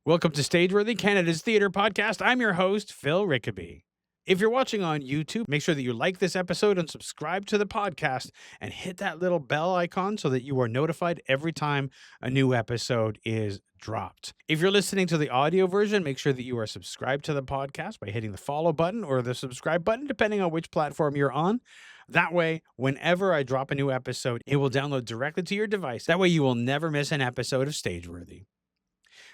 Welcome to Stageworthy, Canada's theatre podcast. I'm your host, Phil Rickaby. If you're watching on YouTube, make sure that you like this episode and subscribe to the podcast and hit that little bell icon so that you are notified every time a new episode is dropped. If you're listening to the audio version, make sure that you are subscribed to the podcast by hitting the follow button or the subscribe button, depending on which platform you're on. That way, whenever I drop a new episode, it will download directly to your device. That way, you will never miss an episode of Stageworthy.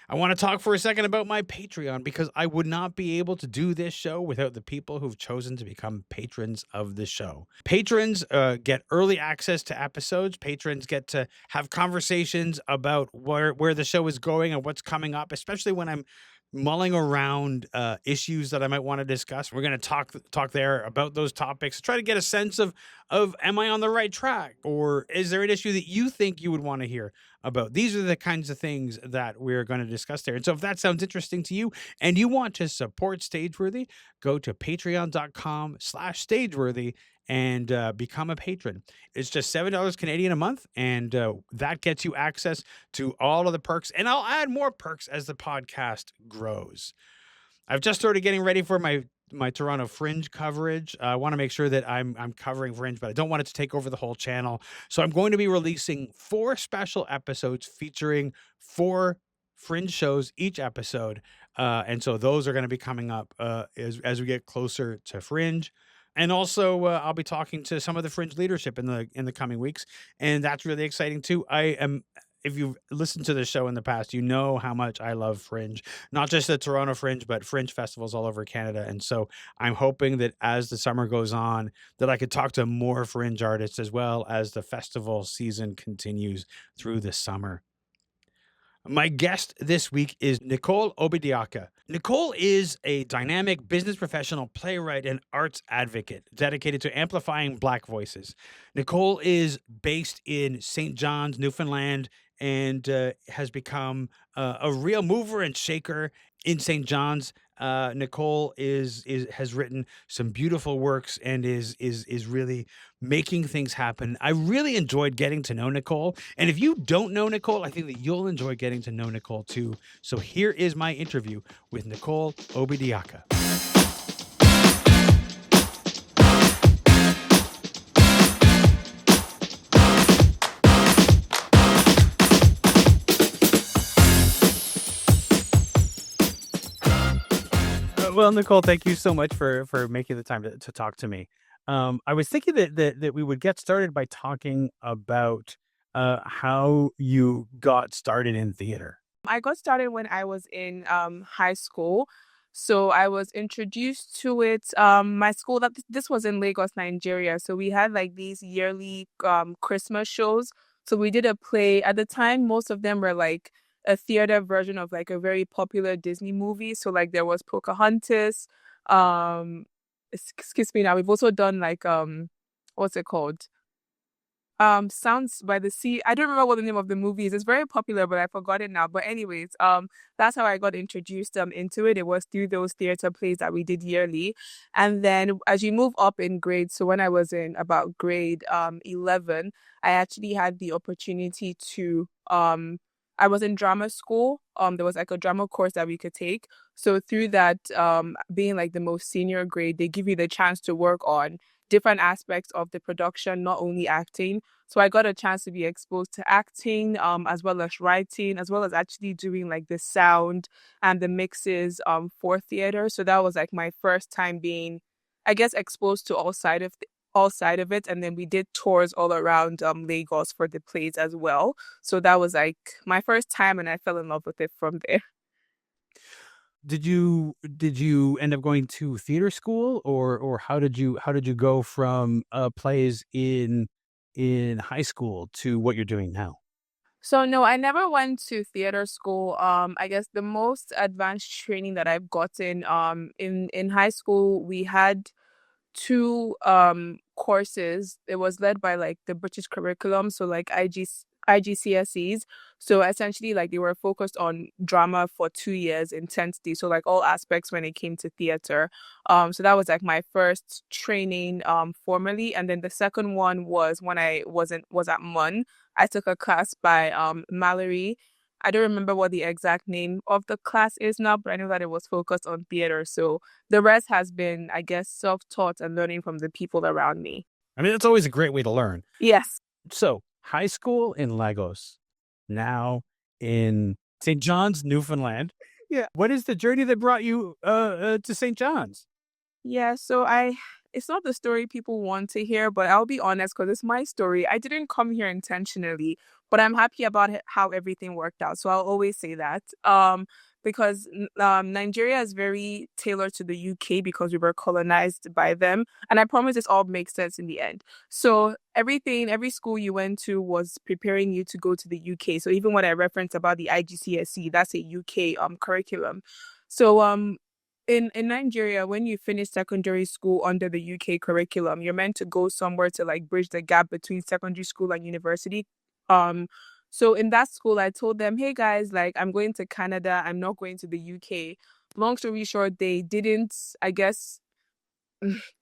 I want to talk for a second about my Patreon because I would not be able to do this show without the people who've chosen to become patrons of the show. Patrons get early access to episodes. Patrons get to have conversations about where the show is going and what's coming up, especially when I'm mulling around issues that I might want to discuss. We're going to talk there about those topics, try to get a sense of am I on the right track, or is there an issue that you think you would want to hear about? These are the kinds of things that we're going to discuss there. And so if that sounds interesting to you and you want to support Stageworthy, go to patreon.com/Stageworthy and become a patron. It's just $7 Canadian a month, and that gets you access to all of the perks, and I'll add more perks as the podcast grows. I've just started getting ready for my Toronto Fringe coverage. I want to make sure that I'm covering Fringe, but I don't want it to take over the whole channel. So I'm going to be releasing 4 special episodes featuring 4 Fringe shows each episode, and so those are going to be coming up as we get closer to Fringe. And also, I'll be talking to some of the Fringe leadership in the coming weeks, and that's really exciting too. If you've listened to the show in the past, you know how much I love Fringe, not just the Toronto Fringe, but Fringe festivals all over Canada. And so I'm hoping that as the summer goes on, that I could talk to more Fringe artists as well as the festival season continues through the summer. My guest this week is Nicole Obidiaka. Nicole is a dynamic business professional, playwright, and arts advocate dedicated to amplifying Black voices. Nicole is based in St. John's, Newfoundland, and has become a real mover and shaker in St. John's. Nicole has written some beautiful works and is really making things happen. I really enjoyed getting to know Nicole, and if you don't know Nicole, I think that you'll enjoy getting to know Nicole too. So here is my interview with Nicole Obidiaka. Well, Nicole, thank you so much for making the time to talk to me. I was thinking that we would get started by talking about how you got started in theater. I got started when I was in high school. So I was introduced to it. My school, this was in Lagos, Nigeria. So we had like these yearly Christmas shows. So we did a play. At the time, most of them were like a theater version of like a very popular Disney movie. So like there was Pocahontas. Excuse me now. We've also done like what's it called? Sounds by the Sea. I don't remember what the name of the movie is. It's very popular, but I forgot it now. But anyways, that's how I got introduced into it. It was through those theater plays that we did yearly. And then as you move up in grades, so when I was in about grade 11, I actually had the opportunity to I was in drama school. There was like a drama course that we could take. So through that, being like the most senior grade, they give you the chance to work on different aspects of the production, not only acting. So I got a chance to be exposed to acting, as well as writing, as well as actually doing like the sound and the mixes for theater. So that was like my first time being, I guess, exposed to all side of it. And then we did tours all around Lagos for the plays as well. So that was like my first time, and I fell in love with it from there. Did you end up going to theater school, or how did you go from plays in high school to what you're doing now? So no, I never went to theater school. I guess the most advanced training that I've gotten in high school, we had 2 courses. It was led by like the British curriculum, so like IGCSEs. So essentially like they were focused on drama for 2 years intensity, so like all aspects when it came to theater. So that was like my first training formally. And then the second one was when I was at MUN. I took a class by Mallory. I don't remember what the exact name of the class is now, but I know that it was focused on theater. So the rest has been, I guess, self-taught and learning from the people around me. I mean, it's always a great way to learn. Yes. So, high school in Lagos, now in St. John's, Newfoundland. Yeah. What is the journey that brought you to St. John's? Yeah, so it's not the story people want to hear, but I'll be honest because it's my story. I didn't come here intentionally, but I'm happy about how everything worked out. So I'll always say that. Because Nigeria is very tailored to the UK because we were colonized by them. And I promise this all makes sense in the end. So everything, every school you went to was preparing you to go to the UK. So even what I referenced about the IGCSE, that's a UK curriculum. So in Nigeria, when you finish secondary school under the UK curriculum, you're meant to go somewhere to like bridge the gap between secondary school and university. Um, so in that school, I told them, hey guys, like I'm going to Canada, I'm not going to the UK. Long story short, they didn't, I guess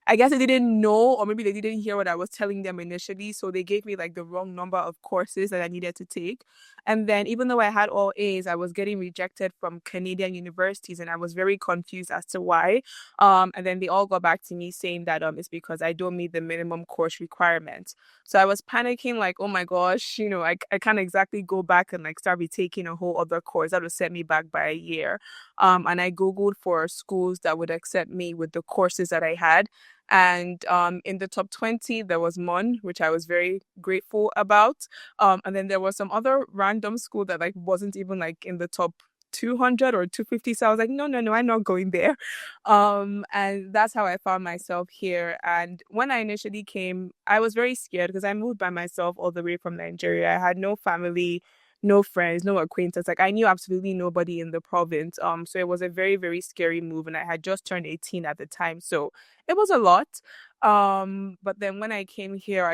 they didn't know, or maybe they didn't hear what I was telling them initially. So they gave me like the wrong number of courses that I needed to take. And then even though I had all A's, I was getting rejected from Canadian universities and I was very confused as to why. And then they all got back to me saying that it's because I don't meet the minimum course requirements. So I was panicking like, oh my gosh, I can't exactly go back and like start retaking a whole other course. That would set me back by a year. And I Googled for schools that would accept me with the courses that I had. And in the top 20, there was MUN, which I was very grateful about. And then there was some other random school that like wasn't even like in the top 200 or 250. So I was like, no, I'm not going there. And that's how I found myself here. And when I initially came, I was very scared because I moved by myself all the way from Nigeria. I had no family, no friends, no acquaintance. Like I knew absolutely nobody in the province. So it was a very, very scary move. And I had just turned 18 at the time. So it was a lot. But then when I came here,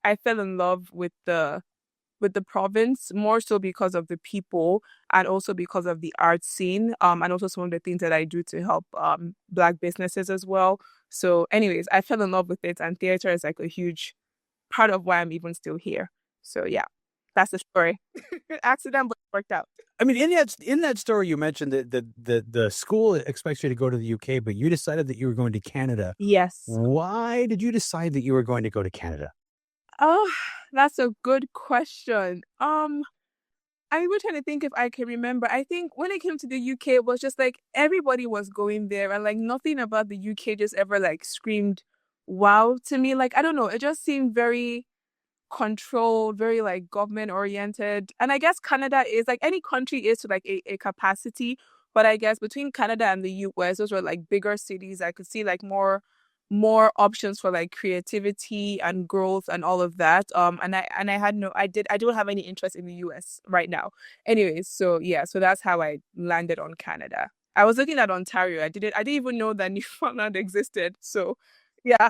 I fell in love with the province more so because of the people and also because of the art scene. And also some of the things that I do to help Black businesses as well. So anyways, I fell in love with it and theater is like a huge part of why I'm even still here. So yeah, that's the story. Accident, but it worked out. I mean, in that story, you mentioned that the school expects you to go to the UK, but you decided that you were going to Canada. Yes. Why did you decide that you were going to go to Canada? Oh, that's a good question. I was trying to think if I can remember. I think when it came to the UK, it was just like everybody was going there and like nothing about the UK just ever like screamed wow to me. Like, I don't know, it just seemed very controlled, very like government oriented. And I guess Canada is like any country is to like a capacity. But I guess between Canada and the US, those were like bigger cities. I could see like more options for like creativity and growth and all of that. And I had no I don't have any interest in the US right now. Anyways, so yeah, so that's how I landed on Canada. I was looking at Ontario. I didn't even know that Newfoundland existed. So yeah.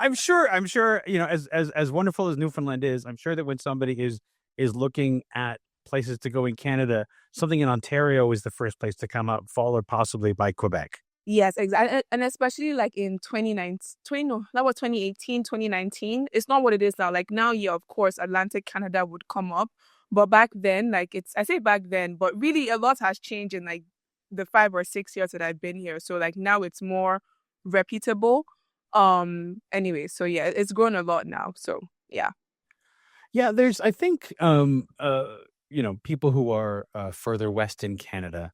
I'm sure, as wonderful as Newfoundland is, I'm sure that when somebody is looking at places to go in Canada, something in Ontario is the first place to come up, followed possibly by Quebec. Yes, exactly. And especially like in 2019, no, that was 2018, 2019. It's not what it is now. Like now, yeah, of course, Atlantic Canada would come up. But back then, like I say back then, but really a lot has changed in like the 5 or 6 years that I've been here. So like now it's more reputable. Anyway, so yeah, it's grown a lot now. So yeah. Yeah, there's I think people who are further west in Canada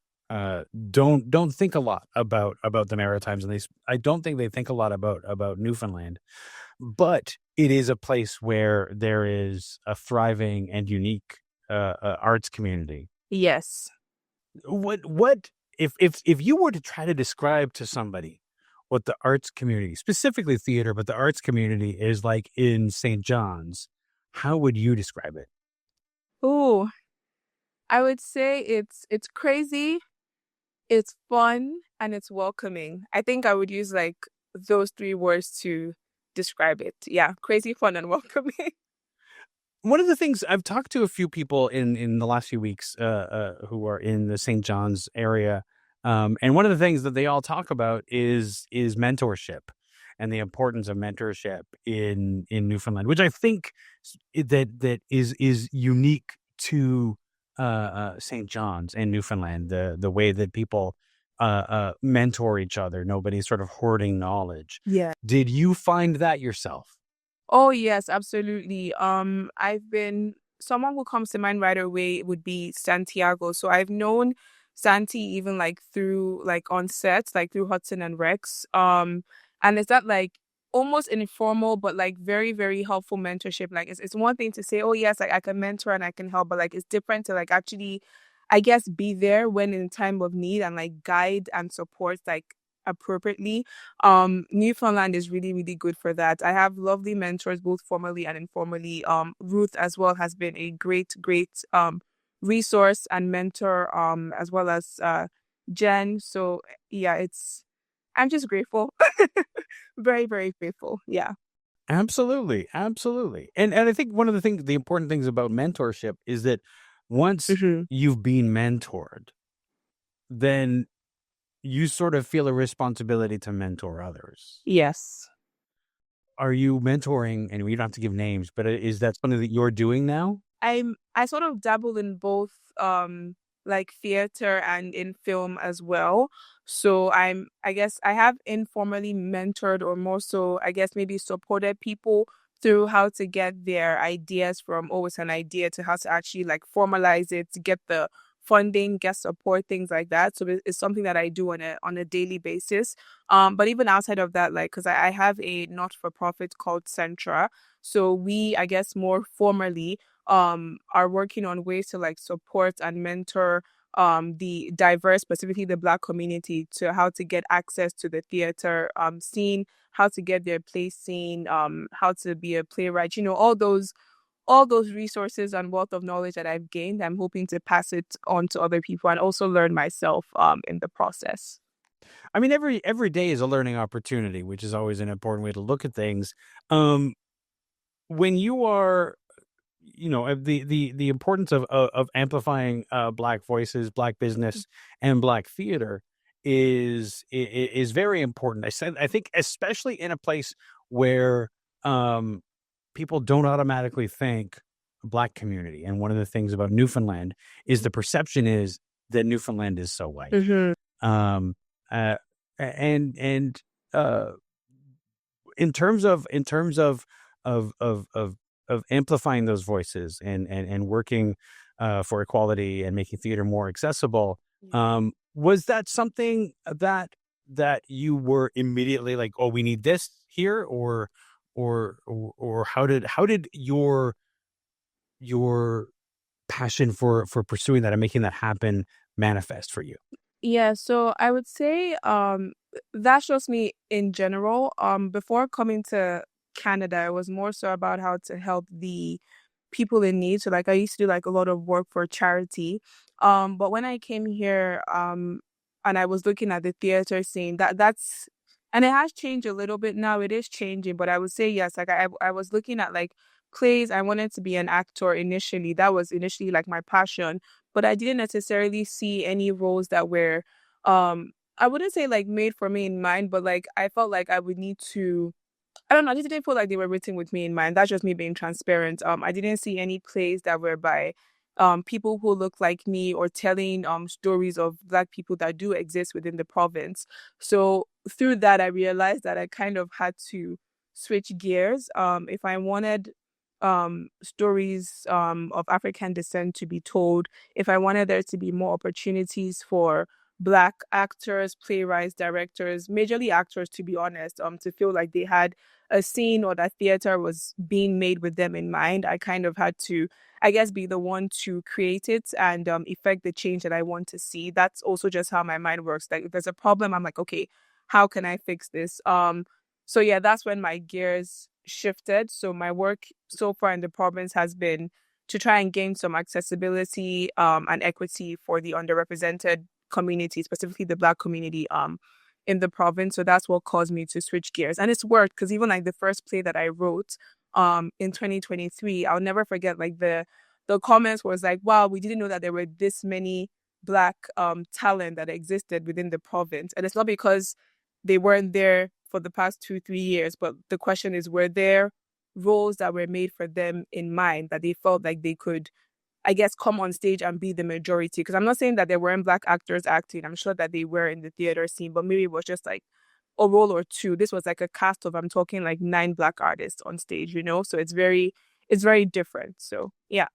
don't think a lot about the Maritimes, and I don't think they think a lot about Newfoundland, but it is a place where there is a thriving and unique arts community. Yes. What if you were to try to describe to somebody what the arts community, specifically theater, but the arts community is like in St. John's, how would you describe it? Oh, I would say it's crazy, it's fun, and it's welcoming. I think I would use like those three words to describe it. Yeah, crazy, fun, and welcoming. One of the things I've talked to a few people in the last few weeks who are in the St. John's area, and one of the things that they all talk about is mentorship and the importance of mentorship in Newfoundland, which I think that is unique to St. John's in Newfoundland, the way that people mentor each other. Nobody's sort of hoarding knowledge. Yeah. Did you find that yourself? Oh yes, absolutely. I've been someone who comes to mind right away would be Santiago. So I've known Santi even like through like on sets, like through Hudson and Rex. And it's that like almost informal but like very, very helpful mentorship. Like it's one thing to say, oh yes, like I can mentor and I can help, but like it's different to like actually I guess be there when in time of need and like guide and support like appropriately. Newfoundland is really, really good for that. I have lovely mentors, both formally and informally. Ruth as well has been a great, great resource and mentor, as well as Jen. So yeah, I'm just grateful. Very, very grateful. Yeah. Absolutely, absolutely. And I think one of the important things about mentorship is that once Hmm. you've been mentored, then you sort of feel a responsibility to mentor others. Yes. Are you mentoring, and we don't have to give names, but is that something that you're doing now? I sort of dabble in both like theater and in film as well. So I guess I have informally mentored or more so I guess maybe supported people through how to get their ideas from always an idea to how to actually like formalize it to get the funding, get support, things like that. So it's something that I do on a daily basis. But even outside of that, like because I have a not-for-profit called Centra. So we, I guess more formally are working on ways to like support and mentor the diverse, specifically the Black community, to how to get access to the theater scene, how to get their play seen, how to be a playwright, all those resources and wealth of knowledge that I've gained. I'm hoping to pass it on to other people and also learn myself in the process. I mean, every day is a learning opportunity, which is always an important way to look at things. Um, when you are, the importance of amplifying Black voices, Black business, and Black theater is very important. I think especially in a place where um, people don't automatically think Black community. And one of the things about Newfoundland is the perception is that Newfoundland is so white. Mm-hmm. Um, uh, and uh, in terms of of of of amplifying those voices and working for equality and making theater more accessible, was that something that you were immediately like, oh, we need this here, or how did your passion for pursuing that and making that happen manifest for you? Yeah, so I would say that's just me in general. Before coming to Canada, it was more so about how to help the people in need. So like I used to do like a lot of work for charity. But when I came here, and I was looking at the theater scene, that's and it has changed a little bit now. It is changing, but I would say yes. Like I was looking at like plays. I wanted to be an actor initially. That was initially like my passion, but I didn't necessarily see any roles that were I wouldn't say like made for me in mind, but like I felt like I would need to I don't know, I just didn't feel like they were written with me in mind. That's just me being transparent. I didn't see any plays that were by people who look like me or telling stories of Black people that do exist within the province. So through that I realized that I kind of had to switch gears. If I wanted stories of African descent to be told, if I wanted there to be more opportunities for Black actors, playwrights, directors, majorly actors, to be honest, to feel like they had a scene or that theater was being made with them in mind, I kind of had to, I guess, be the one to create it and effect the change that I want to see. That's also just how my mind works. Like if there's a problem, I'm like, okay, how can I fix this? So yeah, that's when my gears shifted. So my work so far in the province has been to try and gain some accessibility and equity for the underrepresented community, specifically the Black community in the province. So that's what caused me to switch gears. And it's worked because even like the first play that I wrote in 2023, I'll never forget like the comments was like, wow, we didn't know that there were this many Black talent that existed within the province. And it's not because they weren't there for the past 2, 3 years, but the question is, were there roles that were made for them in mind that they felt like they could I guess, come on stage and be the majority. Because I'm not saying that there weren't Black actors acting. I'm sure that they were in the theater scene, but maybe it was just like a role or two. This was like a cast of, I'm talking like 9 Black artists on stage, So it's very different. So yeah.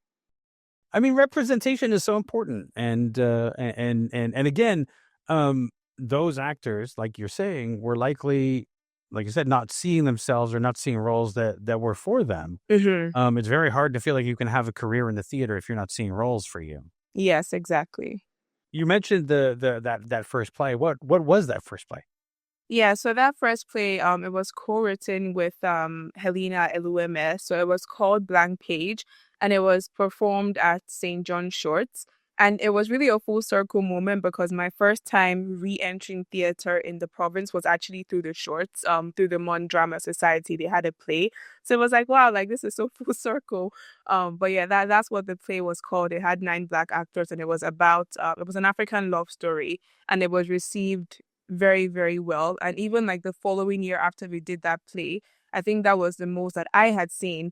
I mean, representation is so important, and again, um, those actors, like you're saying, were likely, like you said, not seeing themselves or not seeing roles that were for them. Hmm. It's very hard to feel like you can have a career in the theater if you're not seeing roles for you. Yes, exactly. You mentioned that first play. What was that first play? Yeah, so that first play, it was co-written with Helena Elueme. So it was called Blank Page, and it was performed at St. John Shorts. And it was really a full circle moment because my first time re-entering theater in the province was actually through the Shorts, through the Mon Drama Society. They had a play. So it was like, wow, like this is so full circle. But yeah, that's what the play was called. It had 9 Black actors, and it was about it was an African love story, and it was received very, very well. And even like the following year after we did that play, I think that was the most that I had seen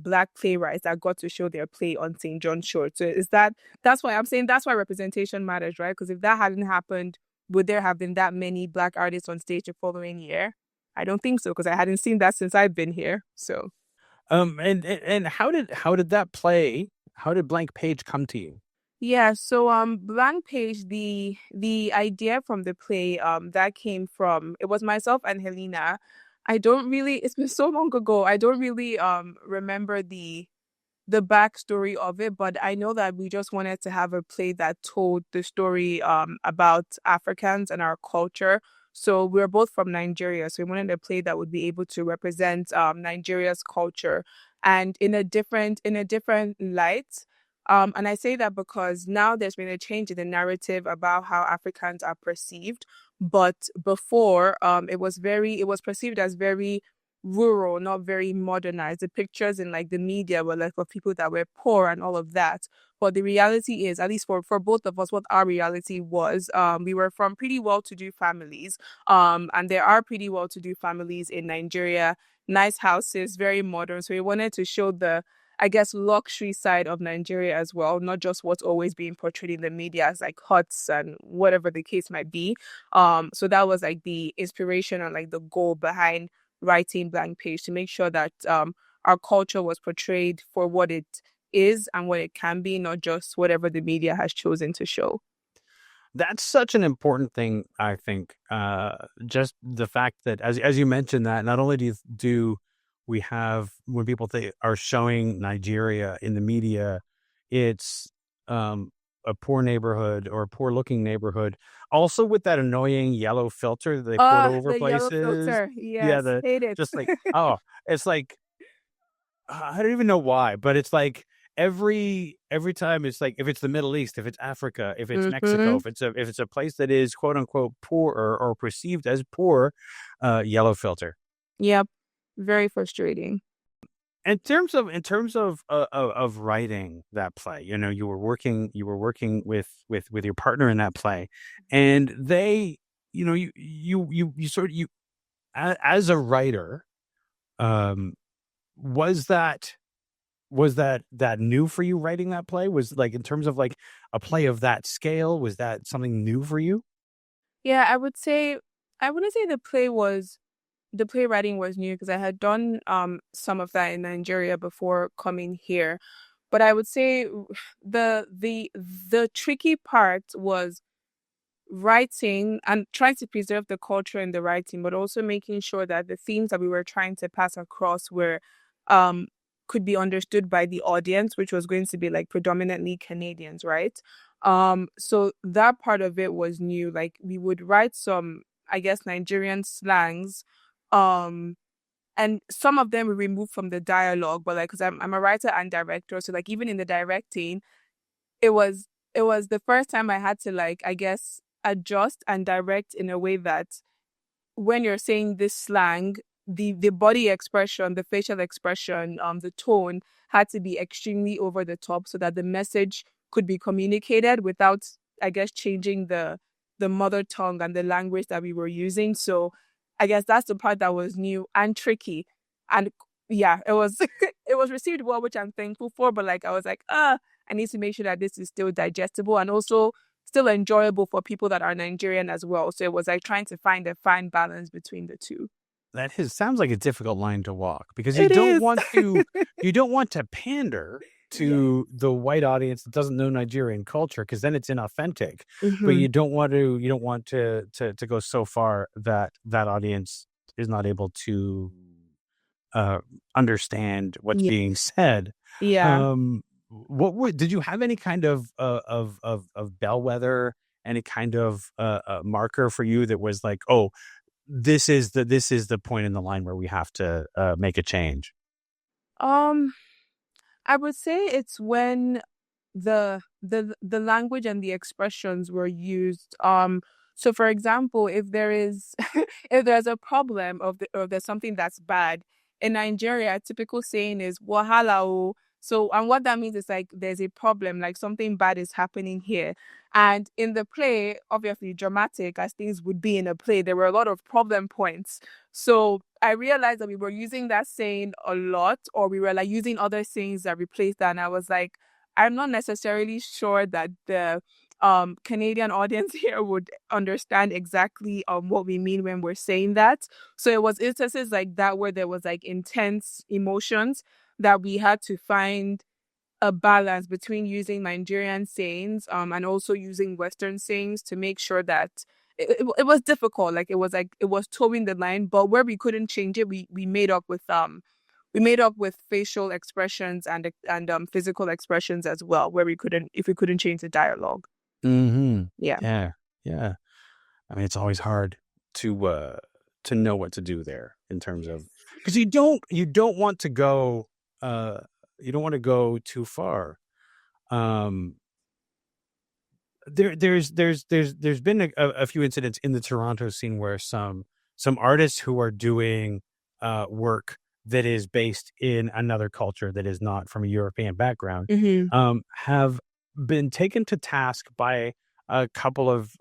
Black playwrights that got to show their play on St. John Short. So that's why I'm saying that's why representation matters, right? Because if that hadn't happened, would there have been that many Black artists on stage the following year? I don't think so, because I hadn't seen that since I've been here. So And how did that play? How did Blank Page come to you? yeah, so Blank Page, the idea from the play that came from, it was myself and Helena. I don't really, it's been so long ago. I don't really remember the backstory of it, but I know that we just wanted to have a play that told the story about Africans and our culture. So we're both from Nigeria, so we wanted a play that would be able to represent Nigeria's culture and in a different light. And I say that because now there's been a change in the narrative about how Africans are perceived. But before, it was perceived as very rural, not very modernized. The pictures in like the media were like of people that were poor and all of that. But the reality is, at least for both of us, what our reality was, we were from pretty well-to-do families. And there are pretty well-to-do families in Nigeria, nice houses, very modern. So we wanted to show the, I guess, luxury side of Nigeria as well, not just what's always being portrayed in the media as like huts and whatever the case might be. So that was like the inspiration and like the goal behind writing Blank Page, to make sure that our culture was portrayed for what it is and what it can be, not just whatever the media has chosen to show. That's such an important thing, I think. Just the fact that, as you mentioned, that not only do we have, when people are showing Nigeria in the media, it's a poor neighborhood or a poor looking neighborhood, also with that annoying yellow filter that they put Ah, over the yellow places. filter. Yeah, Yes, the hate it. just like, oh, it's like, I don't even know why, but it's like every time, it's like, if it's the Middle East, if it's Africa, if it's Mexico, Mm-hmm. if it's a place that is quote unquote poor, or perceived as poor, yellow filter. Yep. Very frustrating. In terms of writing that play, you were working with your partner in that play, and they, you sort of, as a writer, um, was that new for you, writing that play? Was, like, in terms of like a play of that scale, was that something new for you? Yeah, I wouldn't say the playwriting was new because I had done some of that in Nigeria before coming here. But I would say the tricky part was writing and trying to preserve the culture in the writing, but also making sure that the themes that we were trying to pass across were um could be understood by the audience, which was going to be like predominantly Canadians, right? So that part of it was new. Like we would write some, I guess, Nigerian slangs, um, and some of them we removed from the dialogue, but like because I'm a writer and director, so like even in the directing, it was it was the first time I had to like, I guess, adjust and direct in a way that when you're saying this slang, the body expression, the facial expression, the tone had to be extremely over the top so that the message could be communicated without, I guess, changing the mother tongue and the language that we were using. So I guess that's the part that was new and tricky. And yeah, it was it was received well, which I'm thankful for, but like I was like, I need to make sure that this is still digestible and also still enjoyable for people that are Nigerian as well. So it was like trying to find a fine balance between the two. Sounds like a difficult line to walk because It is. you don't want to pander Yeah. to the white audience that doesn't know Nigerian culture because then it's inauthentic. But Hmm. you don't want to go so far that that audience is not able to uh understand what's Yeah. being said. Yeah. Um did you have any kind of bellwether, any kind of marker for you that was like, oh, this is the point in the line where we have to make a change? Um, I would say it's when the language and the expressions were used. So for example, if there is if there's a problem or there's something that's bad in Nigeria, a typical saying is wahala o. So and what that means is like there's a problem, like something bad is happening here. And in the play, obviously dramatic as things would be in a play, there were a lot of problem points. So I realized that we were using that saying a lot, or we were like using other sayings that replaced that. And I was like, I'm not necessarily sure that the Canadian audience here would understand exactly what we mean when we're saying that. So it was instances like that where there was like intense emotions that we had to find a balance between using Nigerian sayings and also using Western sayings to make sure that it was difficult. Like it was towing the line, but where we couldn't change it, we made up with facial expressions and physical expressions as well, where we couldn't if we couldn't change the dialogue. Mhm. Yeah. Yeah, yeah. I mean, it's always hard to know what to do there in terms of because you don't want to go, uh you don't wanna go too far. Um, there's been a few incidents in the Toronto scene where some artists who are doing, work that is based in another culture that is not from a European background, Mm-hmm. have been taken to task by a couple of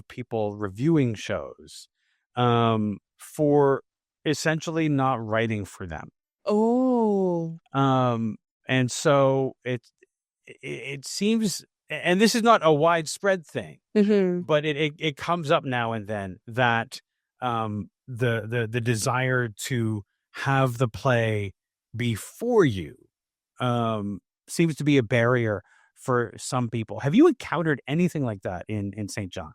people reviewing shows, for essentially not writing for them. Oh. Um, and so it seems, and this is not a widespread thing, Mm-hmm. but it comes up now and then that the desire to have the play be for you seems to be a barrier for some people. Have you encountered anything like that in St. John?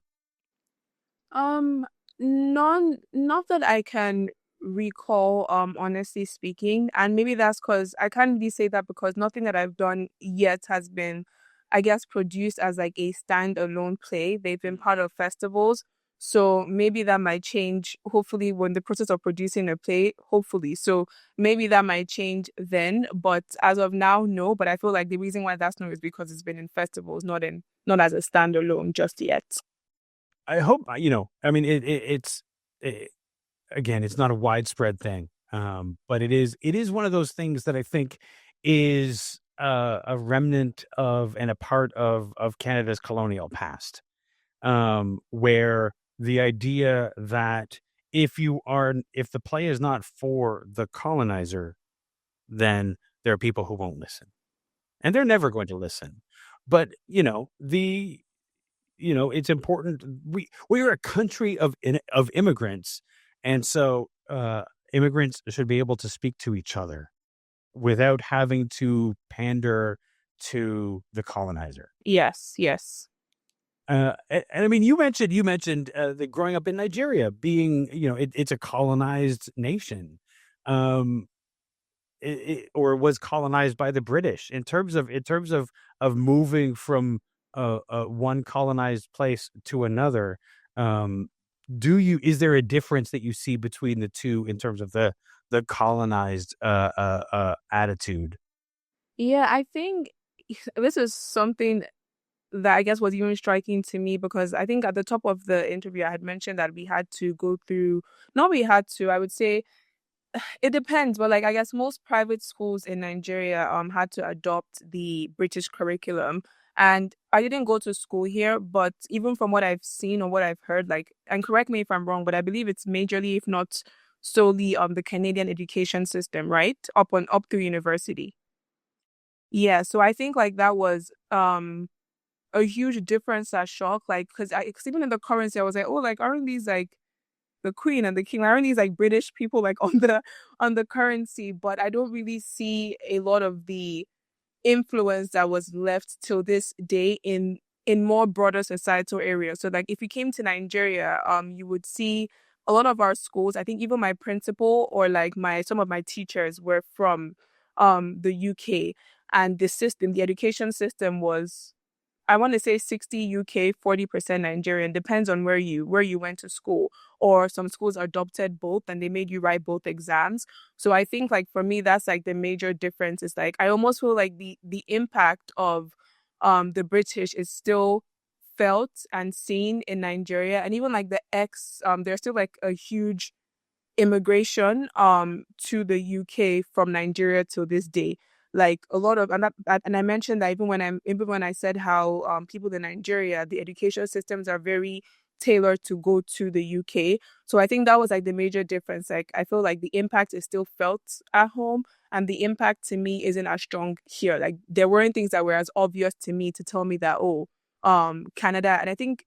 Um, not that I can recall, honestly speaking. And maybe that's because I can't really say that because nothing that I've done yet has been, I guess, produced as like a standalone play. They've been part of festivals. So maybe that might change, hopefully, when the process of producing a play, hopefully. So maybe that might change then. But as of now, no. But I feel like the reason why that's no is because it's been in festivals, not as a standalone just yet. I hope, I mean, it, again, it's not a widespread thing, but it is one of those things that I think is a remnant of and a part of Canada's colonial past, where the idea that if the play is not for the colonizer, then there are people who won't listen, and they're never going to listen. But it's important. We are a country of immigrants, and so immigrants should be able to speak to each other without having to pander to the colonizer. Yes, yes. And I mean, you mentioned that growing up in Nigeria, being it's a colonized nation, um, or was colonized by the British. In terms of moving from one colonized place to another, um, is there a difference that you see between the two in terms of the colonized attitude? Yeah, I think this is something that I guess was even striking to me because I think at the top of the interview I had mentioned that we had to go through, not we had to, I would say it depends, but like I guess most private schools in Nigeria had to adopt the British curriculum. And I didn't go to school here, but even from what I've seen or what I've heard, like, and correct me if I'm wrong, but I believe it's majorly, if not solely, the Canadian education system, right? Up through university. Yeah, so I think like that was a huge difference that shock, like, cause even in the currency I was like, oh, like aren't these like the queen and the king, aren't these like British people like on the currency? But I don't really see a lot of the influence that was left till this day in more broader societal areas. So like if you came to Nigeria, you would see a lot of our schools. I think even my principal or like my some of my teachers were from the UK, and the education system was, I want to say 60 UK, 40% Nigerian. Depends on where you went to school. Or some schools adopted both and they made you write both exams. So I think like for me that's like the major difference is like I almost feel like the impact of the British is still felt and seen in Nigeria. And even like the ex there's still like a huge immigration to the UK from Nigeria till this day. Like a lot of and I mentioned that even when I said how people in Nigeria, the education systems are very tailored to go to the UK. So I think that was like the major difference. Like I feel like the impact is still felt at home and the impact to me isn't as strong here. Like there weren't things that were as obvious to me to tell me that, oh, Canada, and I think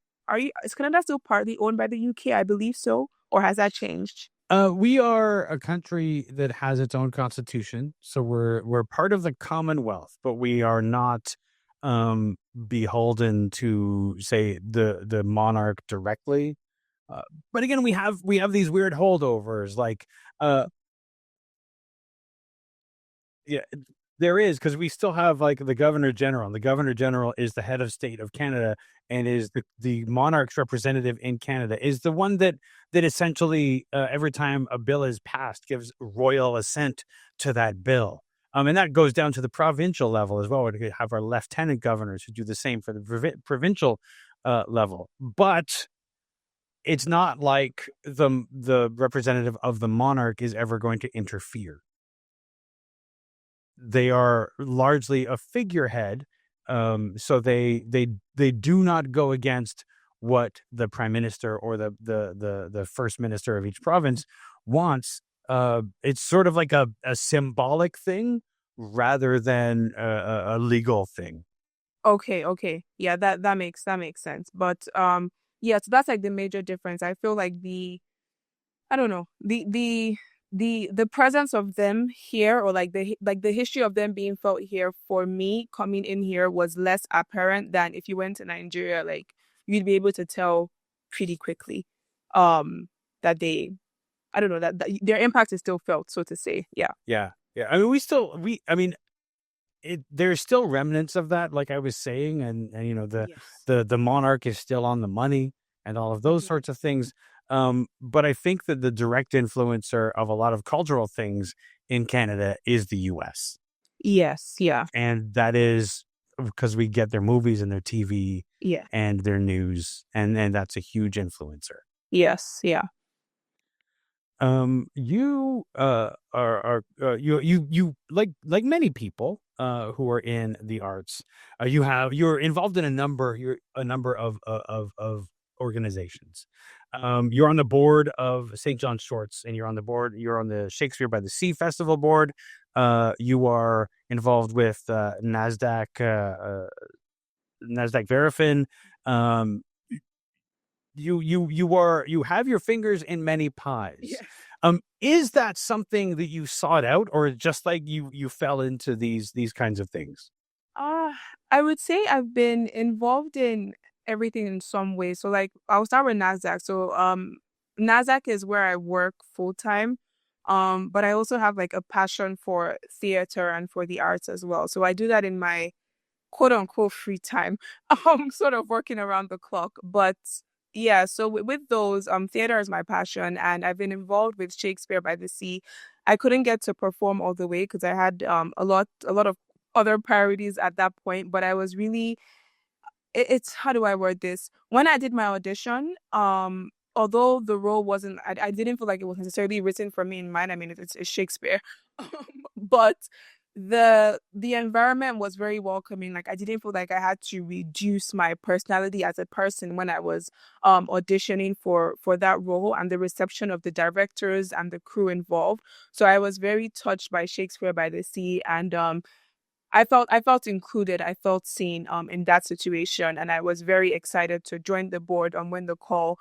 is Canada still partly owned by the UK? I believe so. Or has that changed? We are a country that has its own constitution, so we're part of the Commonwealth, but we are not um, beholden to say the monarch directly. Uh, but again, we have these weird holdovers, like uh, yeah, there is because we still have like the governor general. And the governor general is the head of state of Canada and is the monarch's representative in Canada. Is the one that essentially every time a bill is passed gives royal assent to that bill. And that goes down to the provincial level as well. We have our lieutenant governors who do the same for the provincial level, but it's not like the representative of the monarch is ever going to interfere. They are largely a figurehead, so they do not go against what the prime minister or the first minister of each province wants. It's sort of like a symbolic thing rather than a legal thing. Okay, okay. Yeah, that makes sense. But yeah, so that's like the major difference. I feel like I don't know, the presence of them here or like the history of them being felt here for me coming in here was less apparent than if you went to Nigeria, like you'd be able to tell pretty quickly that they I don't know that their impact is still felt, so to say. Yeah. Yeah, yeah. I mean, I mean, there's still remnants of that, like I was saying, and Yes. the monarch is still on the money and all of those Mhm. sorts of things. But I think that the direct influencer of a lot of cultural things in Canada is the US. Yes, yeah. And that is because we get their movies and their TV Yeah. and their news, and that's a huge influencer. Yes, yeah. You you like many people who are in the arts. You're involved in a number of organizations. You're on the board of St. John's Shorts, and you're on the Shakespeare by the Sea Festival board. You are involved with Nasdaq Verifin. Um, you have your fingers in many pies. Yes. Is that something that you sought out, or just like you fell into these kinds of things? Uh, I would say I've been involved in everything in some way. So like I'll start with Nasdaq. So Nasdaq is where I work full time. But I also have like a passion for theater and for the arts as well. So I do that in my quote unquote free time, sort of working around the clock. But yeah, so with those, theater is my passion, and I've been involved with Shakespeare by the Sea. I couldn't get to perform all the way because I had a lot of other priorities at that point. But I was really it's how do I word this? When I did my audition, although the role wasn't, I didn't feel like it was necessarily written for me in mind. I mean, it's Shakespeare, but the environment was very welcoming. Like I didn't feel like I had to reduce my personality as a person when I was auditioning for that role, and the reception of the directors and the crew involved. So I was very touched by Shakespeare by the Sea, and I felt included. I felt seen in that situation, and I was very excited to join the board when the call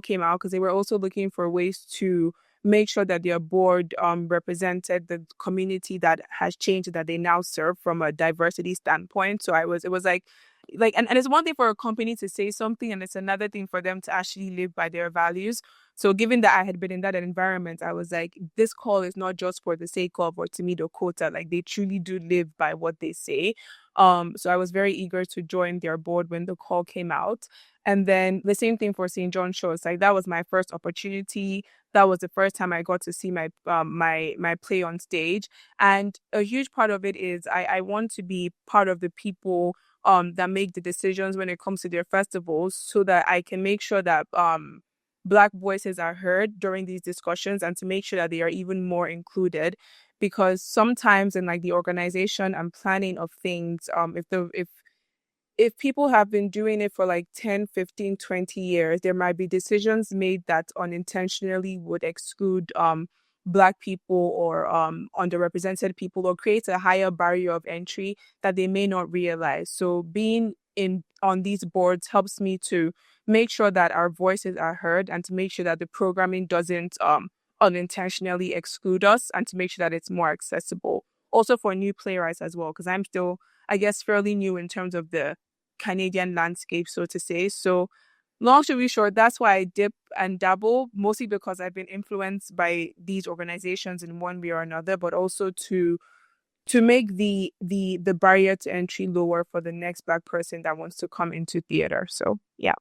came out, because they were also looking for ways to make sure that their board represented the community that has changed, that they now serve from a diversity standpoint. So it was and it's one thing for a company to say something, and it's another thing for them to actually live by their values. So given that I had been in that environment, I was like, this call is not just for the sake of or to meet a quota. Like, they truly do live by what they say. So I was very eager to join their board when the call came out. And then the same thing for St. John shows. Like, that was my first opportunity. That was the first time I got to see my play on stage. And a huge part of it is I want to be part of the people that make the decisions when it comes to their festivals, so that I can make sure that Black voices are heard during these discussions, and to make sure that they are even more included. Because sometimes in like the organization and planning of things, if people have been doing it for like 10, 15, 20 years, there might be decisions made that unintentionally would exclude Black people or underrepresented people, or create a higher barrier of entry that they may not realize. So being in on these boards helps me to make sure that our voices are heard, and to make sure that the programming doesn't unintentionally exclude us, and to make sure that it's more accessible. Also for new playwrights as well, because I'm still, I guess, fairly new in terms of the Canadian landscape, so to say. So, long story short, that's why I dip and dabble, mostly because I've been influenced by these organizations in one way or another, but also to make the barrier to entry lower for the next Black person that wants to come into theater. So, yeah.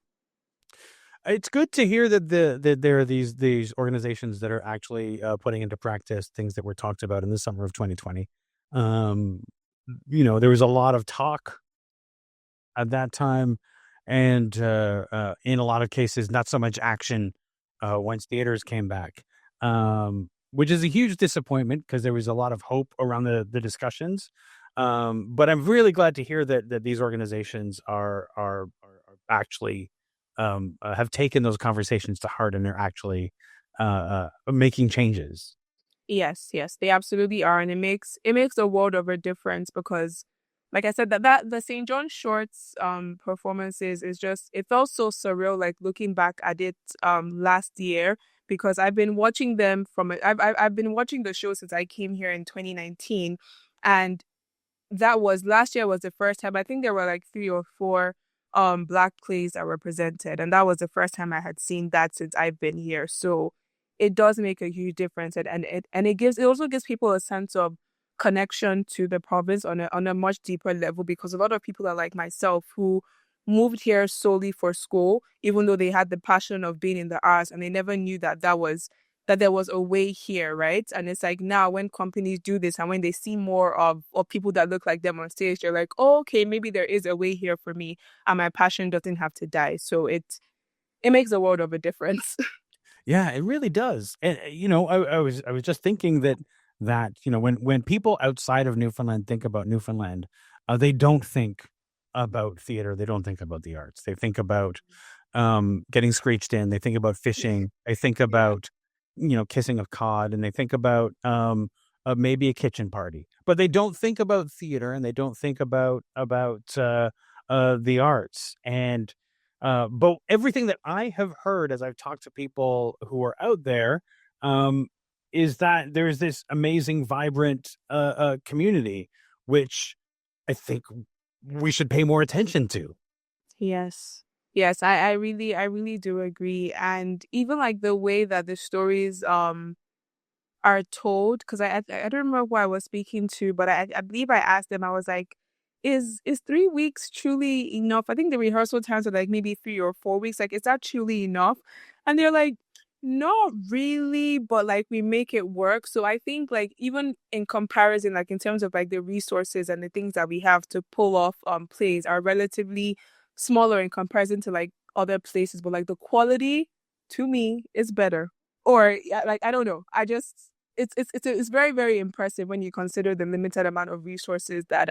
It's good to hear that there are these organizations that are actually putting into practice things that were talked about in the summer of 2020. Um, there was a lot of talk at that time, and in a lot of cases, not so much action once theaters came back, which is a huge disappointment because there was a lot of hope around the discussions. But I'm really glad to hear that these organizations are actually have taken those conversations to heart, and they're actually making changes. Yes, yes, they absolutely are, and it makes a world of a difference, because, like I said, that the St. John Shorts performances is just, it felt so surreal. Like, looking back at it last year, because I've been watching them I've been watching the show since I came here in 2019, and that was last year was the first time. I think there were like three or four Black plays that were presented, and that was the first time I had seen that since I've been here. So it does make a huge difference, and it also gives people a sense of connection to the province on a much deeper level, because a lot of people are like myself, who moved here solely for school, even though they had the passion of being in the arts, and they never knew that there was a way here, right? And it's like, now when companies do this, and when they see more of people that look like them on stage, they're like, oh, okay, maybe there is a way here for me, and my passion doesn't have to die. So it makes a world of a difference. Yeah, it really does. And I was just thinking that when people outside of Newfoundland think about Newfoundland, they don't think about theater. They don't think about the arts. They think about getting screeched in. They think about fishing. They think Yeah. about kissing of cod, and they think about maybe a kitchen party. But they don't think about theater, and they don't think about the arts. And but everything that I have heard as I've talked to people who are out there, um, is that there's this amazing, vibrant community, which I think we should pay more attention to. Yes. Yes, I really do agree. And even like the way that the stories are told, because I don't remember who I was speaking to, but I believe I asked them. I was like, is 3 weeks truly enough? I think the rehearsal times are like maybe 3 or 4 weeks. Like, is that truly enough? And they're like, not really, but like, we make it work. So I think, like, even in comparison, like in terms of like the resources and the things that we have to pull off plays are relatively smaller in comparison to like other places, but like the quality, to me, is better. Or yeah, like, I don't know. I just it's very, very impressive when you consider the limited amount of resources that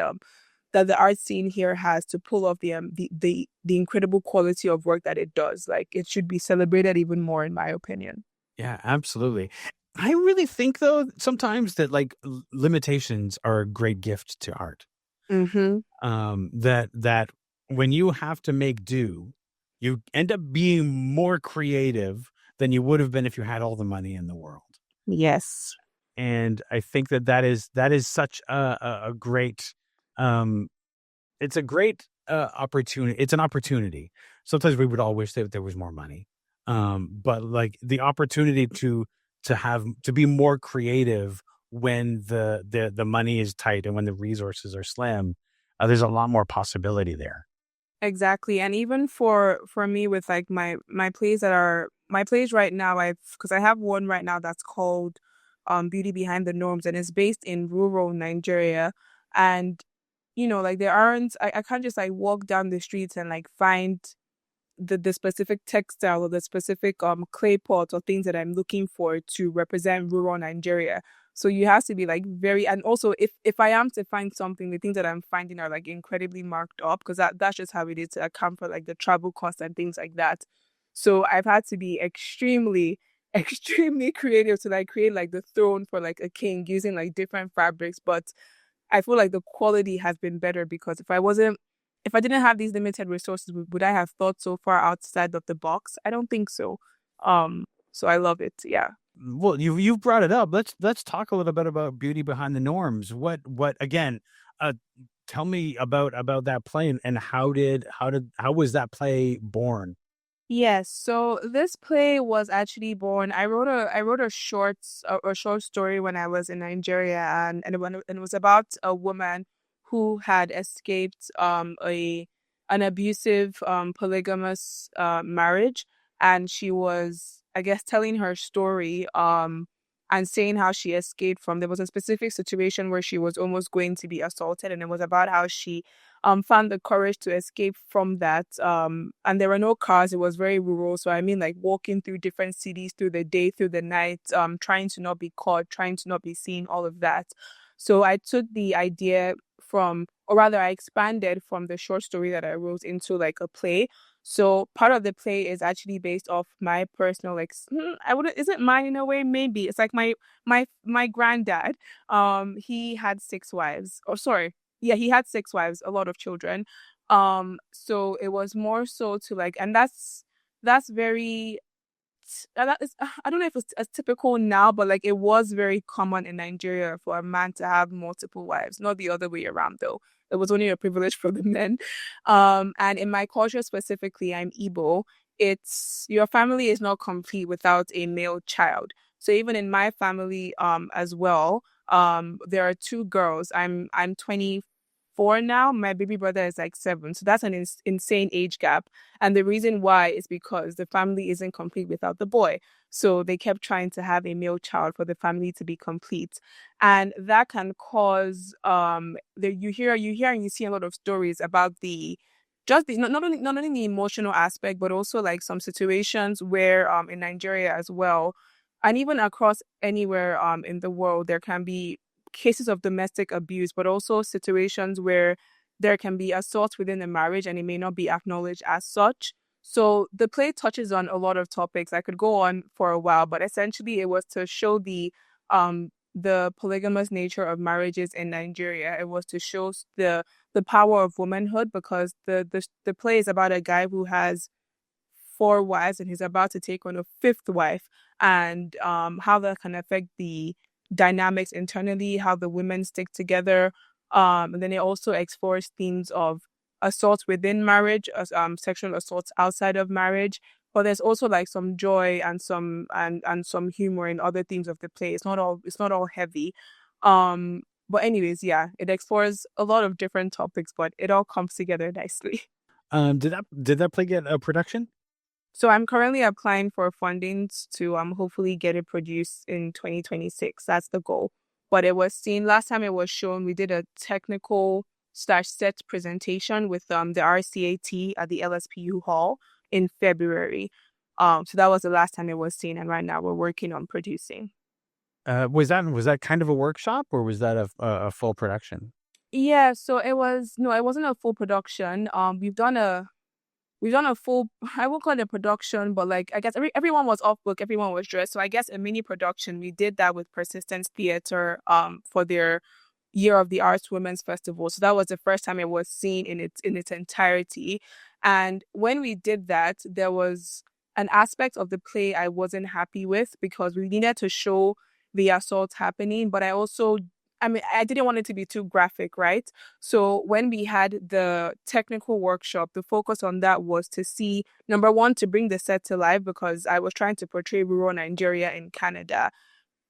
the art scene here has to pull off the incredible quality of work that it does. Like, it should be celebrated even more, in my opinion. Yeah, absolutely. I really think though sometimes that like limitations are a great gift to art. Mm-hmm. That when you have to make do, you end up being more creative than you would have been if you had all the money in the world. Yes. And I think that is such a great, um, it's a great opportunity. It's an opportunity. Sometimes we would all wish that there was more money, but like the opportunity to be more creative when the money is tight and when the resources are slim, there's a lot more possibility there. Exactly. And even for me with like my plays that are my plays right now, I've because I have one right now that's called Beauty Behind the Norms, and it's based in rural Nigeria. And like there aren't I can't just like walk down the streets and like find the specific textile or the specific clay pot or things that I'm looking for to represent rural Nigeria. So you have to be like very, and also if I am to find something, the things that I'm finding are like incredibly marked up because that's just how it is to account for like the travel costs and things like that. So I've had to be extremely extremely creative to like create like the throne for like a king using like different fabrics, but I feel like the quality has been better because if I didn't have these limited resources, would I have thought so far outside of the box? I don't think so. So I love it. Yeah. Well, you've brought it up. Let's talk a little bit about Beauty Behind the Norms. What again? Uh, Tell me about that play, and how was that play born? Yes, so this play was actually born. I wrote a short story when I was in Nigeria, and it was about a woman who had escaped a an abusive polygamous marriage, and she was, I guess, telling her story and saying how she escaped from. There was a specific situation where she was almost going to be assaulted, and it was about how she found the courage to escape from that. And there were no cars. It was very rural. So I mean like walking through different cities through the day, through the night, trying to not be caught, trying to not be seen, all of that. So I took the idea from, or rather I expanded from the short story that I wrote into like a play. So part of the play is actually based off my personal I wouldn't, is it mine in a way? Maybe. It's like my granddad. He had six wives. Oh, sorry, yeah, he had six wives, a lot of children. So it was more so to like, and that's very that is, I don't know if it's as typical now, but like it was very common in Nigeria for a man to have multiple wives, not the other way around though. It was only a privilege for the men. And in my culture specifically, I'm Igbo. It's your family is not complete without a male child. So even in my family, as well, there are two girls. I'm 24 now. My baby brother is like 7. So that's an insane age gap. And the reason why is because the family isn't complete without the boy. So they kept trying to have a male child for the family to be complete. And that can cause you hear and you see a lot of stories about the just the not only the emotional aspect, but also like some situations where in Nigeria as well, and even across anywhere in the world, there can be cases of domestic abuse, but also situations where there can be assault within a marriage and it may not be acknowledged as such. So the play touches on a lot of topics. I could go on for a while, but essentially it was to show the polygamous nature of marriages in Nigeria. It was to show the power of womanhood because the play is about a guy who has 4 wives and he's about to take on a fifth wife, and how that can affect the dynamics internally, how the women stick together. And then it also explores themes of assault within marriage, sexual assaults outside of marriage. But there's also like some joy and some humor in other themes of the play. It's not all heavy. But anyways, yeah, it explores a lot of different topics, but it all comes together nicely. Did that play get a production? So I'm currently applying for fundings to hopefully get it produced in 2026. That's the goal. But it was seen last time it was shown, we did a technical slash set presentation with the RCAT at the LSPU hall in February. So that was the last time it was seen, and right now we're working on producing. Was that kind of a workshop, or was that a full production? Yeah, so it was no, it wasn't a full production. We've done a full, I won't call it a production, but like I guess everyone was off book, everyone was dressed. So I guess a mini production. We did that with Persistence Theater for their Year of the Arts Women's Festival. So that was the first time it was seen in its entirety. And when we did that, there was an aspect of the play I wasn't happy with because we needed to show the assault happening, but I mean, I didn't want it to be too graphic, right? So when we had the technical workshop, the focus on that was to see, number one, to bring the set to life because I was trying to portray rural Nigeria in Canada,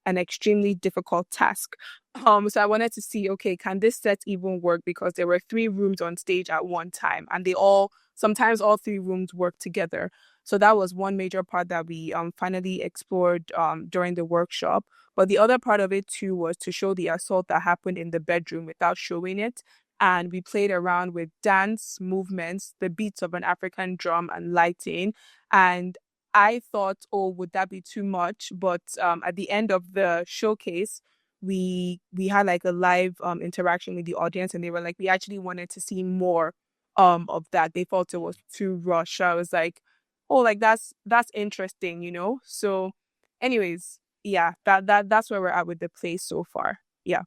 an extremely difficult task. So I wanted to see, okay, can this set even work? Because there were three rooms on stage at one time, and sometimes all three rooms work together. So that was one major part that we finally explored during the workshop. But the other part of it too was to show the assault that happened in the bedroom without showing it. And we played around with dance movements, the beats of an African drum, and lighting. And I thought, oh, would that be too much? But at the end of the showcase, we had like a live interaction with the audience, and they were like, we actually wanted to see more of that. They felt it was too rushed. I was like, oh, like that's interesting, you know? So, anyways, yeah, that's where we're at with the play so far. Yeah.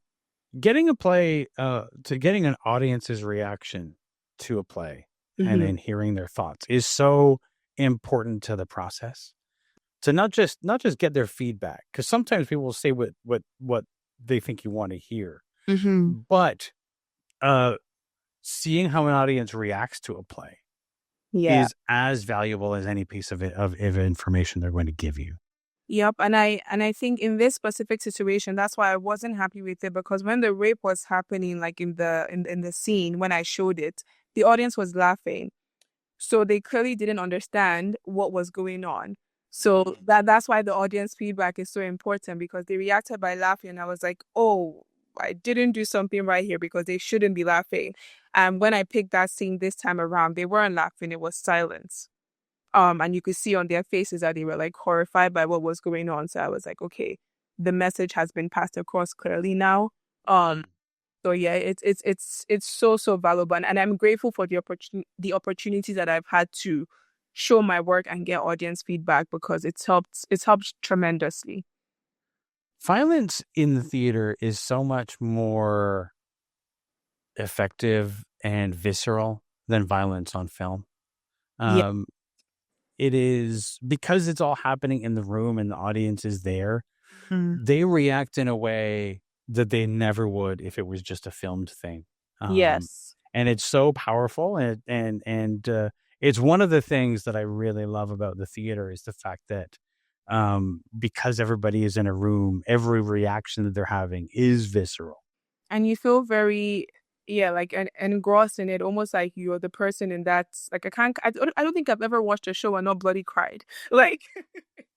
Getting a play, to getting an audience's reaction to a play and Hmm. then hearing their thoughts is so important to the process. To not just get their feedback, because sometimes people will say what they think you want to hear, Hmm. but uh, seeing how an audience reacts to a play Yeah. is as valuable as any piece of information they're going to give you. Yep, and I think in this specific situation, that's why I wasn't happy with it because when the rape was happening, like in the scene when I showed it, the audience was laughing. So they clearly didn't understand what was going on. So that's why the audience feedback is so important because they reacted by laughing. And I was like, oh, I didn't do something right here because they shouldn't be laughing. And when I picked that scene this time around, they weren't laughing, it was silence. And you could see on their faces that they were like horrified by what was going on. So I was like, okay, the message has been passed across clearly now. Um, so yeah, it's so valuable, and I'm grateful for the opportunities that I've had to show my work and get audience feedback because it's helped tremendously. Violence in the theater is so much more effective and visceral than violence on film. Yeah. Um, it is because it's all happening in the room and the audience is there. Mm. They react in a way that they never would if it was just a filmed thing. Um, Yes. and it's so powerful, it's one of the things that I really love about the theater is the fact that because everybody is in a room, every reaction that they're having is visceral. And you feel very, yeah, like engrossed in it, almost like you're the person in that. Like I don't think I've ever watched a show and not bloody cried. Like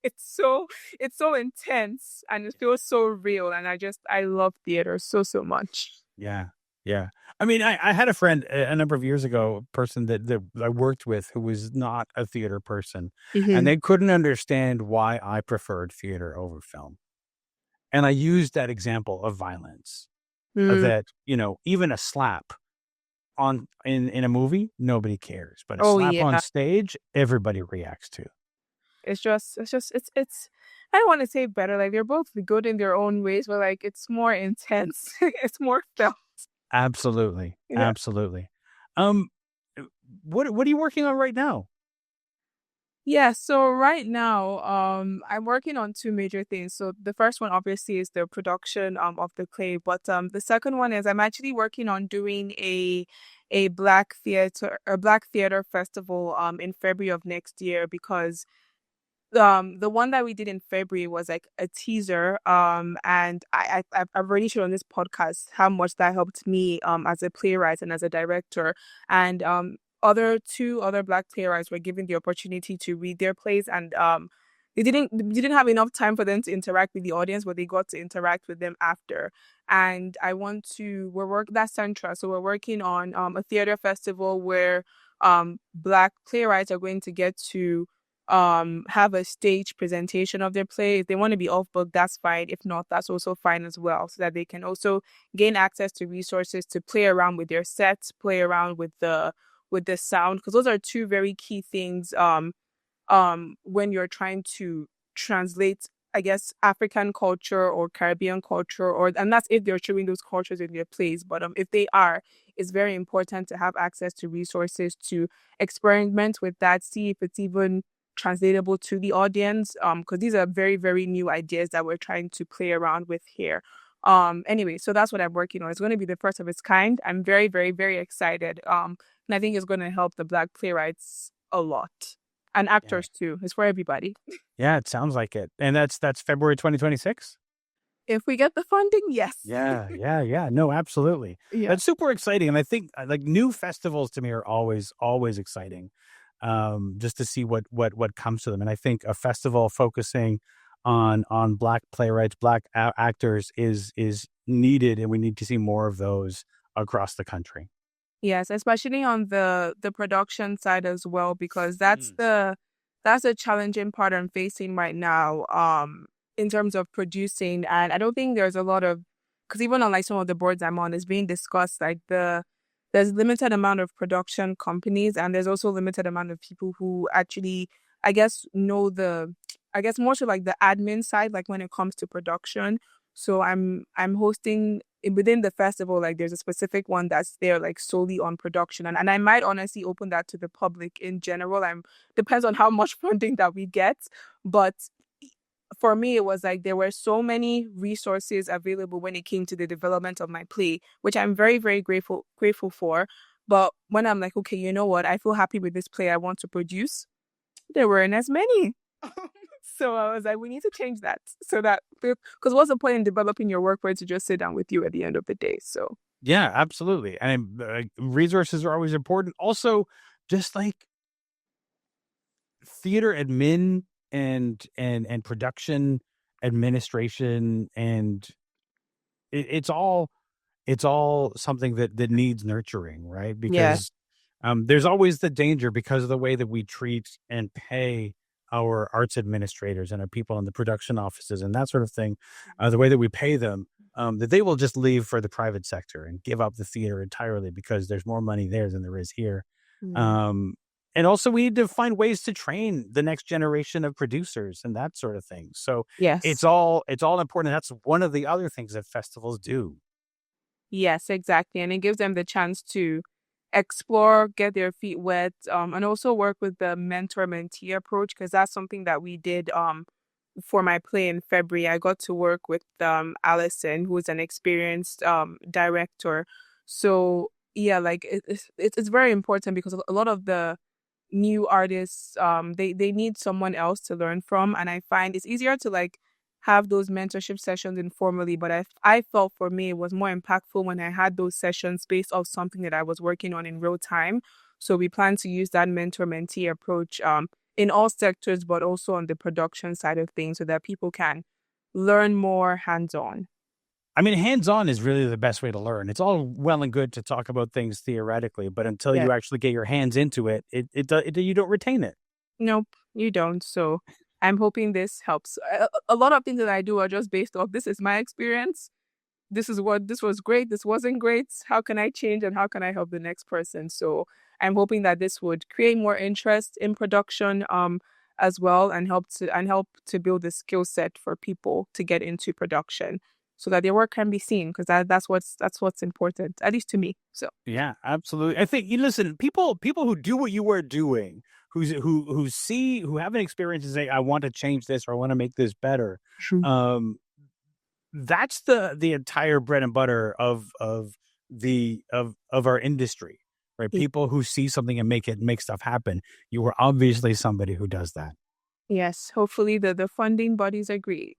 it's so it's so intense and it feels so real. And I love theater so much. Yeah. Yeah. I mean, I had a friend a number of years ago, a person that I worked with who was not a theater person, and Hmm. they couldn't understand why I preferred theater over film. And I used that example of violence Mm. that, even a slap in a movie, nobody cares, but a Oh slap on yeah. stage, everybody reacts to. It's I don't want to say better. Like they're both good in their own ways, but like it's more intense. It's more felt. Absolutely. Yeah. Absolutely. Um, uh, what are you working on right now? Yeah, so right now, I'm working on two major things. So the first one obviously is the production of the play, but the second one is I'm actually working on doing a black theater festival in February of next year because the one that we did in February was like a teaser and I've already shown on this podcast how much that helped me as a playwright and as a director, and two other black playwrights were given the opportunity to read their plays, and they didn't have enough time for them to interact with the audience, but they got to interact with them after. And I want to we're work that's central, so we're working on a theater festival where black playwrights are going to get to have a stage presentation of their play. If they want to be off book, that's fine. If not, that's also fine as well, so that they can also gain access to resources to play around with their sets, play around with the sound, because those are two very key things when you're trying to translate I guess, African culture or Caribbean culture, and that's if they're showing those cultures in their plays. But if they are, it's very important to have access to resources to experiment with that, see if it's even translatable to the audience. Because these are very, very new ideas that we're trying to play around with here. Anyway, so that's what I'm working on. It's going to be the first of its kind. I'm very, very, very excited. And I think it's going to help the Black playwrights a lot. And Yeah. actors too. It's for everybody. Yeah, it sounds like it. And that's February 2026? If we get the funding, yes. Yeah. No, absolutely. Yeah. That's super exciting. And I think like new festivals to me are always exciting. Just to see what comes to them. And I think a festival focusing on Black playwrights, Black actors is needed, and we need to see more of those across the country. Yes, especially on the production side as well, because that's Mm. the challenging part I'm facing right now, in terms of producing. And I don't think there's a lot of, because even on like some of the boards I'm on, it's being discussed like there's limited amount of production companies, and there's also limited amount of people who actually, I guess, know I guess more so like the admin side, like when it comes to production. So I'm hosting within the festival, like there's a specific one that's there like solely on production, and I might honestly open that to the public in general. I'm Depends on how much funding that we get. But for me, it was like there were so many resources available when it came to the development of my play, which I'm very, very grateful for. But when I'm like, okay, you know what, I feel happy with this play I want to produce, there weren't as many. So I was like, we need to change that, so that, because what's the point in developing your work for it to just sit down with you at the end of the day? So Yeah, absolutely. And resources are always important. Also, just like theater admin and production administration, and it's all something that needs nurturing, right? yeah, Because there's always the danger, because of the way that we treat and pay our arts administrators and our people in the production offices and that sort of thing, the way that we pay them, that they will just leave for the private sector and give up the theater entirely because there's more money there than there is here. mm, Um, and also, we need to find ways to train the next generation of producers and that sort of thing. So it's yes. all it's all important. That's one of the other things that festivals do. Yes, exactly. And it gives them the chance to explore, get their feet wet, and also work with the mentor-mentee approach, because that's something that we did for my play in February. I got to work with Allison, who is an experienced director. So yeah, like it's very important, because a lot of the new artists, they need someone else to learn from. And I find it's easier to like have those mentorship sessions informally, but I felt for me it was more impactful when I had those sessions based off something that I was working on in real time. So we plan to use that mentor-mentee approach in all sectors, but also on the production side of things, so that people can learn more hands-on. I mean, hands-on is really the best way to learn. It's all well and good to talk about things theoretically, but until Yeah. you actually get your hands into it, you don't retain it. Nope, you don't. So I'm hoping this helps. A lot of things that I do are just based off this is my experience. This was great, this wasn't great. How can I change, and how can I help the next person? So I'm hoping that this would create more interest in production as well, and help to build a skill set for people to get into production, so that their work can be seen, because that's what's important, at least to me. So Yeah, absolutely. I think you listen, people who do what you are doing, who have an experience and say, I want to change this or I want to make this better. true. Um, that's the entire bread and butter of our industry, right? People who see something and make stuff happen. You are obviously somebody who does that. Yes, hopefully the funding bodies agree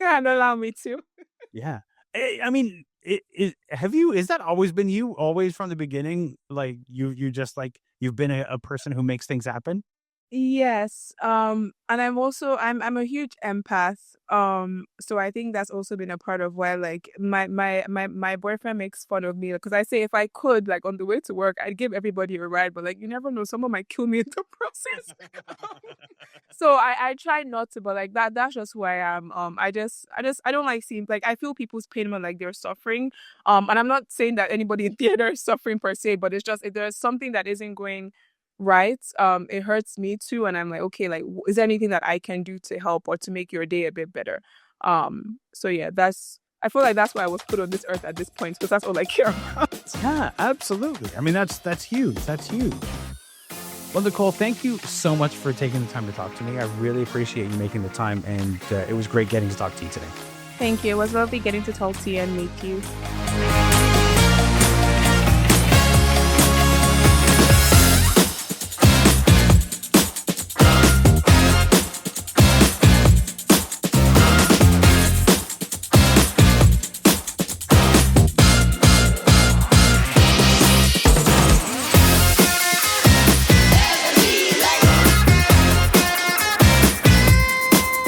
and allow me to. Yeah. I mean, has that always been you, always from the beginning? Like you just like, you've been a person who makes things happen? Yes. And I'm a huge empath. So I think that's also been a part of why, like, my boyfriend makes fun of me, because I say if I could, like, on the way to work, I'd give everybody a ride, but like you never know, someone might kill me in the process. So I try not to, but like that's just who I am. I don't like seeing, like, I feel people's pain when like they're suffering. And I'm not saying that anybody in theater is suffering per se, but it's just if there's something that isn't going right, it hurts me too, and I'm like, okay, like, is there anything that I can do to help or to make your day a bit better? So yeah, I feel like that's why I was put on this earth at this point, because that's all I care about. Yeah, absolutely. I mean, that's huge. That's huge. Well, Nicole, thank you so much for taking the time to talk to me. I really appreciate you making the time, and it was great getting to talk to you today. Thank you. It was lovely getting to talk to you and meet you.